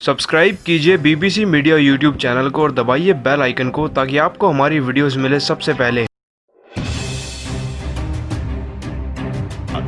Subscribe कीजिए BBC media YouTube channel को और दबाइए बेल आइकन को ताकि आपको हमारी वीडियोस मिले सबसे पहले।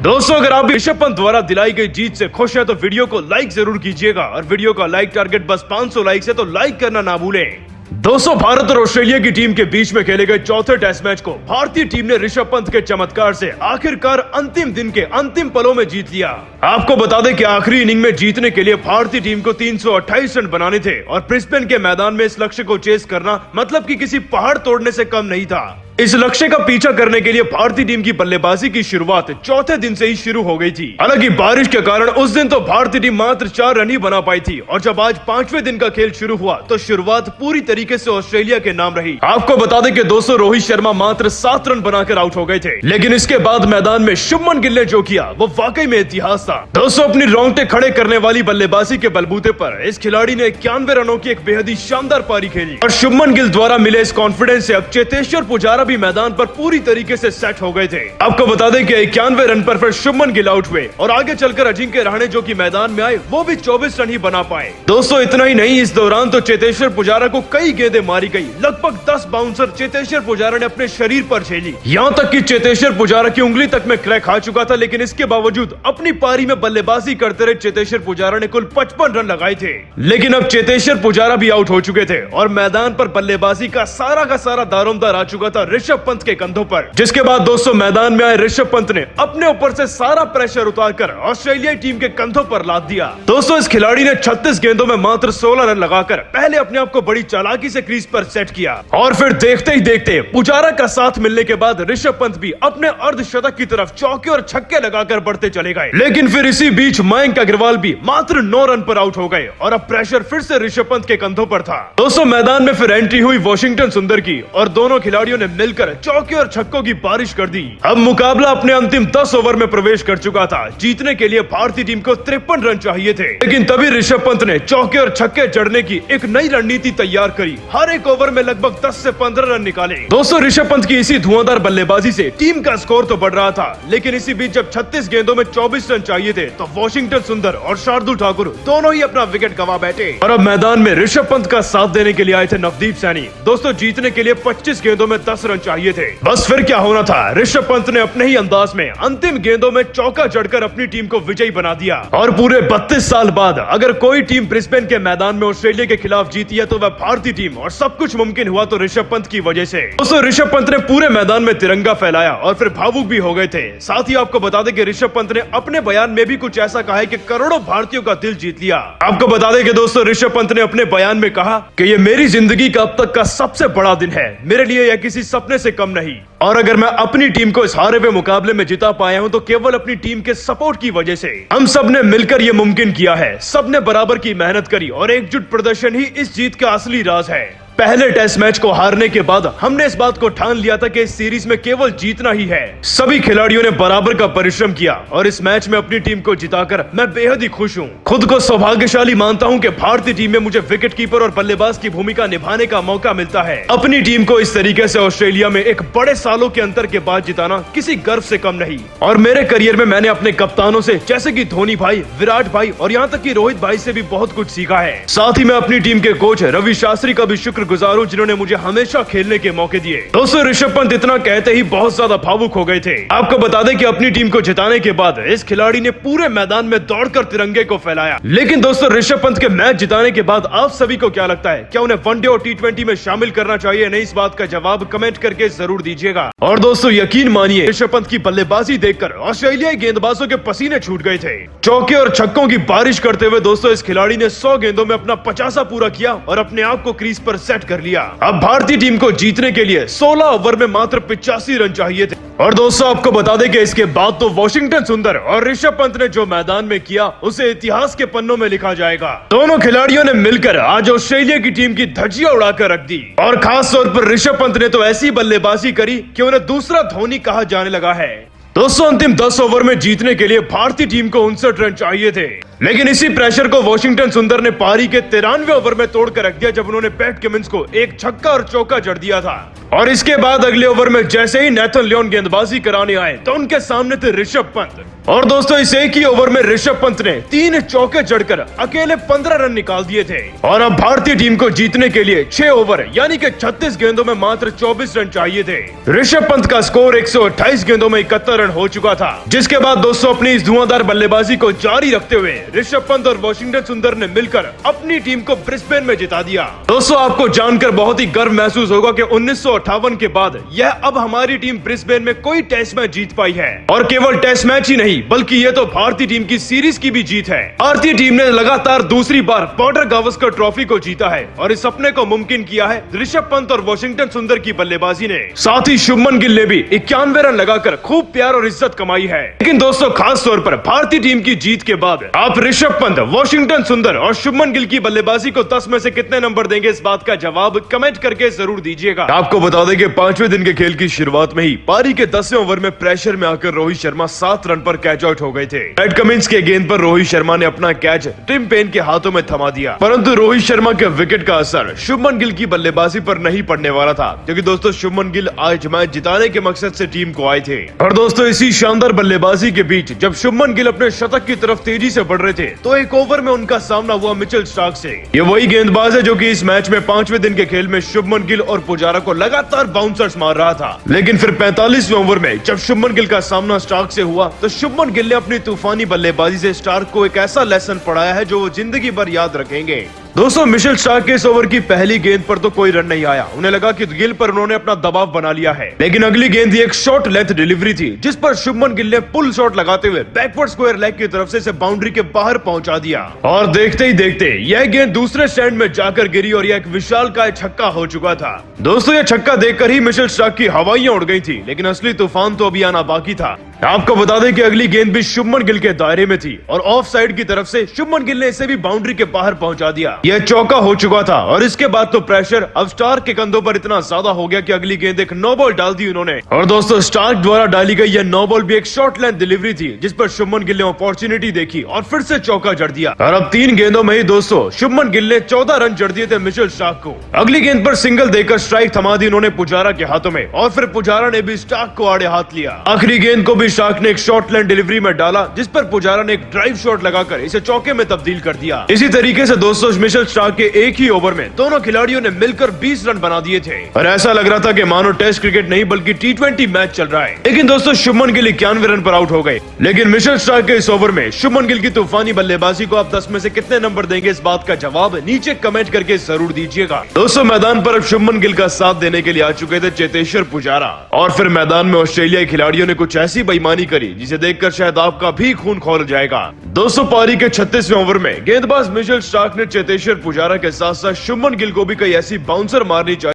दोस्तों, अगर आप ऋषभ पंत द्वारा दिलाई गई जीत से खुश हैं तो वीडियो को लाइक जरूर कीजिएगा और वीडियो का लाइक टारगेट बस 500 लाइक्स है तो लाइक करना ना भूलें। दोस्तों, भारत और ऑस्ट्रेलिया की टीम के बीच में खेले गए चौथे टेस्ट मैच को भारतीय टीम ने ऋषभ पंत के चमत्कार से आखिरकार अंतिम दिन के अंतिम पलों में जीत लिया। आपको बता दें कि आखिरी इनिंग में जीतने के लिए भारतीय टीम को 328 रन बनाने थे और ब्रिस्बेन के मैदान में इस लक्ष्य को चेस करना मतलब कि किसी पहाड़ तोड़ने से कम नहीं था। इस लक्ष्य का पीछा करने के लिए भारतीय टीम की बल्लेबाजी की शुरुआत चौथे दिन से ही शुरू हो गई थी। हालांकि बारिश के कारण उस दिन तो भारतीय टीम मात्र 4 रन ही बना पाई थी और जब आज 5वें दिन का खेल शुरू हुआ तो शुरुआत पूरी तरीके से ऑस्ट्रेलिया के नाम रही। आपको बता दें कि दोस्तों, रोहित शर्मा मात्र 7 रन बनाकर आउट हो गए थे, लेकिन इसके बाद मैदान में शुभमन गिल ने जो किया वो वाकई में इतिहास था। दोस्तों, अपनी रोंगटे खड़े करने वाली बल्लेबाजी के बलबूते पर इस खिलाड़ी ने 91 रनों की एक बेहद ही शानदार पारी खेली और शुभमन गिल द्वारा मिले इस कॉन्फिडेंस से अब चेतेश्वर पुजारा भी मैदान पर पूरी तरीके से सेट हो गए थे। आपको बता दें कि 91 रन पर फिर शुभमन गिल आउट हुए और आगे चलकर अजिंक्य रहाणे जो कि मैदान में आए वो भी 24 रन ही बना पाए। दोस्तों, इतना ही नहीं, इस दौरान तो चेतेश्वर पुजारा को कई गेंदें मारी गई। लगभग 10 बाउंसर चेतेश्वर पुजारा ने अपने शरीर पर झेली। यहाँ तक कि चेतेश्वर पुजारा की उंगली तक में क्रैक आ चुका था, लेकिन इसके बावजूद अपनी पारी में बल्लेबाजी करते रहे चेतेश्वर पुजारा ने कुल 55 रन लगाए थे। लेकिन अब चेतेश्वर पुजारा भी आउट हो चुके थे और मैदान पर बल्लेबाजी का सारा दारोमदार आ चुका था ऋषभ पंत के कंधों पर। जिसके बाद दोस्तों, मैदान में आए ऋषभ पंत ने अपने ऊपर से सारा प्रेशर उतारकर ऑस्ट्रेलियाई टीम के कंधों पर लाद दिया। दोस्तों, इस खिलाड़ी ने 36 गेंदों में मात्र 16 रन लगाकर पहले अपने आप को बड़ी चालाकी से क्रीज पर सेट किया और फिर देखते ही देखते पुजारा का साथ मिलने के बाद ऋषभ पंत भी अपने अर्धशतक की तरफ चौके और छक्के लगाकर बढ़ते चले गए। लेकिन फिर इसी बीच मयंक अग्रवाल भी मात्र 9 रन पर आउट हो गए और अब प्रेशर फिर से ऋषभ पंत के कंधों पर था। दोस्तों, मैदान में फिर एंट्री हुई वॉशिंगटन सुंदर की और दोनों खिलाड़ियों ने मिलकर चौके और छक्कों की बारिश कर दी। अब मुकाबला अपने अंतिम 10 ओवर में प्रवेश कर चुका था। जीतने के लिए भारतीय टीम को 53 रन चाहिए थे, लेकिन तभी ऋषभ पंत ने चौके और छक्के जड़ने की एक नई रणनीति तैयार करी। हर एक ओवर में लगभग 10 से 15 रन निकाले। दोस्तों, ऋषभ पंत की इसी धुआंधार बल्लेबाजी से टीम का स्कोर तो बढ़ रहा था, लेकिन इसी बीच जब 36 गेंदों में 24 रन चाहिए थे तो वॉशिंगटन सुंदर और शार्दुल ठाकुर दोनों ही अपना विकेट गंवा बैठे और अब मैदान में ऋषभ पंत का साथ देने के लिए आए थे नवदीप सैनी। दोस्तों, जीतने के लिए 25 गेंदों में 10 रन चाहिए थे। बस फिर क्या होना था, ऋषभ पंत ने अपने ही अंदाज में अंतिम गेंदों में चौका जड़कर अपनी टीम को विजयी बना दिया और पूरे 32 साल बाद अगर कोई टीम ब्रिस्बेन के मैदान में ऑस्ट्रेलिया के खिलाफ जीती है तो वह भारतीय टीम, और सब कुछ मुमकिन हुआ तो ऋषभ पंत की वजह से। दोस्तों, ऋषभ पंत ने पूरे मैदान में तिरंगा फहलाया और फिर भावुक भी हो गए थे। साथ ही आपको बता दें कि ऋषभ पंत ने अपने बयान में भी कुछ ऐसा कहा है कि करोड़ों भारतीयों का दिल जीत लिया। आपको बता दें कि दोस्तों, ऋषभ पंत ने अपने बयान में कहा कि ये मेरी जिंदगी का अब तक का सबसे बड़ा दिन है, मेरे लिए यह किसी सपने से कम नहीं, और अगर मैं अपनी टीम को इस हारे हुए मुकाबले में जिता पाया हूं तो केवल अपनी टीम के सपोर्ट की वजह से। हम सब ने मिलकर यह मुमकिन किया है, सब ने बराबर की मेहनत करी और एकजुट प्रदर्शन ही इस जीत का असली राज है। पहले टेस्ट मैच को हारने के बाद हमने इस बात को ठान लिया था कि इस सीरीज में केवल जीतना ही है। सभी खिलाड़ियों ने बराबर का परिश्रम किया और इस मैच में अपनी टीम को जिताकर मैं बेहद ही खुश हूं। खुद को सौभाग्यशाली मानता हूं कि भारतीय टीम में मुझे विकेट कीपर और बल्लेबाज की भूमिका निभाने का मौका मिलता है। अपनी टीम को इस तरीके से ऑस्ट्रेलिया में एक बड़े सालों के अंतर के बाद जिताना किसी गर्व से कम नहीं। और मेरे करियर में मैंने अपने कप्तानों से जैसे कि धोनी भाई, विराट भाई और यहाँ तक कि रोहित भाई से भी बहुत कुछ सीखा है। साथ ही मैं अपनी टीम के कोच रवि शास्त्री का भी शुक्रगुजार हूं जिन्होंने मुझे हमेशा खेलने के मौके दिए। दोस्तों, ऋषभ पंत इतना कहते ही बहुत ज्यादा भावुक हो गए थे। आपको बता दें कि अपनी टीम को जिताने के बाद इस खिलाड़ी ने पूरे मैदान में दौड़कर तिरंगे को फहलाया। लेकिन दोस्तों, ऋषभ पंत के मैच जिताने के बाद आप सभी को क्या लगता है, क्या उन्हें वनडे और T20 में शामिल करना चाहिए? नहीं, इस बात का जवाब कमेंट करके जरूर दीजिएगा। और दोस्तों, यकीन मानिए ऋषभ पंत की बल्लेबाजी देखकर ऑस्ट्रेलियाई गेंदबाजों के पसीने छूट गए थे। चौके और छक्कों की बारिश करते हुए दोस्तों, इस खिलाड़ी ने 100 गेंदों में अपना 50 पूरा किया और अपने आप को क्रीज पर सेट कर लिया। अब भारतीय टीम को जीतने के लिए 16 ओवर में मात्र 85 रन चाहिए थे। और दोस्तों, आपको बता दें कि इसके बाद तो वॉशिंगटन सुंदर और ऋषभ पंत ने जो मैदान में किया उसे इतिहास के पन्नों में लिखा जाएगा। दोनों खिलाड़ियों ने मिलकर आज ऑस्ट्रेलिया की टीम की धज्जियां उड़ाकर रख दी और खास तौर पर ऋषभ पंत ने तो ऐसी बल्लेबाजी करी कि उन्हें दूसरा धोनी कहा जाने लगा है। दोस्तों अंतिम 10 ओवर में जीतने के लिए भारतीय टीम को 59 रन चाहिए थे, लेकिन इसी प्रेशर को वॉशिंगटन सुंदर ने पारी के 93वें ओवर में तोड़कर रख दिया, जब उन्होंने पैट कमिंस को एक छक्का और चौका जड़ दिया था। और इसके बाद अगले ओवर में जैसे ही नेथन लियोन गेंदबाजी कराने आए तो उनके सामने थे ऋषभ पंत। और दोस्तों इस एक ही ओवर में ऋषभ पंत ने 3 चौके जड़कर अकेले 15 रन निकाल दिए थे। और अब भारतीय टीम को जीतने के लिए 6 ओवर यानी कि 36 गेंदों में मात्र 24 रन चाहिए थे। ऋषभ पंत का स्कोर 128 गेंदों में 71 रन हो चुका था, जिसके बाद दोस्तों अपनी इस धुआंधार बल्लेबाजी को जारी रखते हुए ऋषभ पंत और वॉशिंगटन सुंदर ने मिलकर अपनी टीम को ब्रिस्बेन में जिता दिया। दोस्तों आपको जानकर बहुत ही गर्व महसूस होगा कि 1958 के बाद यह अब हमारी टीम ब्रिस्बेन में कोई टेस्ट मैच जीत पाई है। और केवल टेस्ट मैच ही नहीं बल्कि ये तो भारतीय टीम की सीरीज की भी जीत है। भारतीय टीम ने लगातार दूसरी बार बॉर्डर गावस्कर ट्रॉफी को जीता है और इस सपने को मुमकिन किया है ऋषभ पंत और वॉशिंगटन सुंदर की बल्लेबाजी ने। साथ ही शुभमन गिल ने भी 91 रन लगाकर खूब प्यार और इज्जत कमाई है। लेकिन दोस्तों खास तौर पर भारतीय टीम की जीत के बाद आप ऋषभ पंत, वॉशिंगटन सुंदर और शुभमन गिल की बल्लेबाजी को 10 में से कितने नंबर देंगे, इस बात का जवाब कमेंट करके जरूर दीजिएगा। आपको बता दें कि 5वें दिन के खेल की शुरुआत में ही पारी के 10वें ओवर में प्रेशर में आकर रोहित शर्मा 7 रन पर कैच आउट हो गए थे। पैट कमिंस के गेंद पर रोहित शर्मा ने अपना कैच टिम पेन के हाथों में थमा दिया, परंतु रोहित शर्मा के विकेट का असर शुभमन गिल की बल्लेबाजी पर नहीं पड़ने वाला था, क्योंकि दोस्तों शुभमन गिल आज मैच जिताने के मकसद से टीम को आए थे। और दोस्तों इसी शानदार बल्लेबाजी के बीच जब शुभमन गिल अपने शतक की तरफ तेजी से बढ़ रहे थे तो एक ओवर में उनका सामना हुआ मिचेल स्टार्क से। ये वही गेंदबाज है जो कि इस मैच में 5वें दिन के खेल में शुभमन गिल और पुजारा को लगातार बाउंसर्स मार रहा था। लेकिन फिर 45वें ओवर में जब शुभमन गिल का सामना स्टार्क से हुआ तो शुभमन गिल ने अपनी तूफानी बल्लेबाजी से स्टार्क को एक ऐसा लेसन पढ़ाया है जो वो जिंदगी भर याद रखेंगे। दोस्तों मिचेल स्टार्क के इस ओवर की पहली गेंद पर तो कोई रन नहीं आया, उन्हें लगा कि गिल पर उन्होंने अपना दबाव बना लिया है। लेकिन अगली गेंद एक शॉर्ट लेंथ डिलीवरी थी जिस पर शुभमन गिल ने पुल शॉट लगाते हुए बैकवर्ड स्क्वायर लेग की तरफ से इसे बाउंड्री के बाहर पहुंचा दिया। और देखते ही देखते यह गेंद दूसरे स्टैंड में जाकर गिरी और यह एक विशालकाय छक्का हो चुका था। दोस्तों यह छक्का देखकर ही मिचेल स्टार्क की हवाइयां उड़ गई थी, लेकिन असली तूफान तो अभी आना बाकी था। आपको बता दें कि अगली गेंद भी शुभमन गिल के दायरे में थी और ऑफ साइड की तरफ से शुभमन गिल ने इसे भी बाउंड्री के बाहर पहुंचा दिया। यह चौका हो चुका था और इसके बाद तो प्रेशर अब स्टार्क के कंधों पर इतना ज्यादा हो गया कि अगली गेंद एक नो बॉल डाल दी उन्होंने। और दोस्तों स्टार्क द्वारा डाली गई यह नो बॉल भी एक शॉर्ट लेंथ डिलीवरी थी जिस पर शुभमन गिल ने अपॉर्चुनिटी देखी और फिर से चौका जड़ दिया। और अब 3 गेंदों में ही दोस्तों शुभमन गिल ने 14 रन जड़ दिए थे मिचेल स्टार्क को। अगली गेंद पर सिंगल देकर स्ट्राइक थमा दी उन्होंने पुजारा के हाथों में और फिर पुजारा ने भी स्टार्क को आड़े हाथ लिया। आखिरी गेंद को भी स्टार्क ने एक शॉर्ट लेंथ डिलीवरी में डाला जिस पर पुजारा ने एक ड्राइव शॉट लगाकर इसे चौके में तब्दील कर दिया। इसी तरीके से दोस्तों मिचेल स्टार्क के एक ही ओवर में दोनों खिलाड़ियों ने मिलकर 20 रन बना दिए थे और ऐसा लग रहा था कि मानो टेस्ट क्रिकेट नहीं बल्कि T20 मैच चल रहा है। लेकिन दोस्तों शुभमन गिल 91 रन पर आउट हो गए। लेकिन मिचेल स्टार्क के इस ओवर में शुभमन गिल की तूफानी बल्लेबाजी को आप 10 में से कितने नंबर देंगे, इस बात का जवाब नीचे कमेंट करके जरूर दीजिएगा। दोस्तों मैदान पर अब शुभमन गिल का साथ देने के लिए आ चुके थे चेतेश्वर पुजारा और फिर मैदान में ऑस्ट्रेलियाई खिलाड़ियों ने कुछ ऐसी बेईमानी करी जिसे देखकर शायद आपका भी खून खौल जाएगा। दोस्तों पारी के 36वें ओवर में गेंदबाज मिचेल स्टार्क ने चेतेश्वर पुजारा के साथ साथ शुभमन गिल को भी कई ऐसी बाउंसर मारनी चाहिए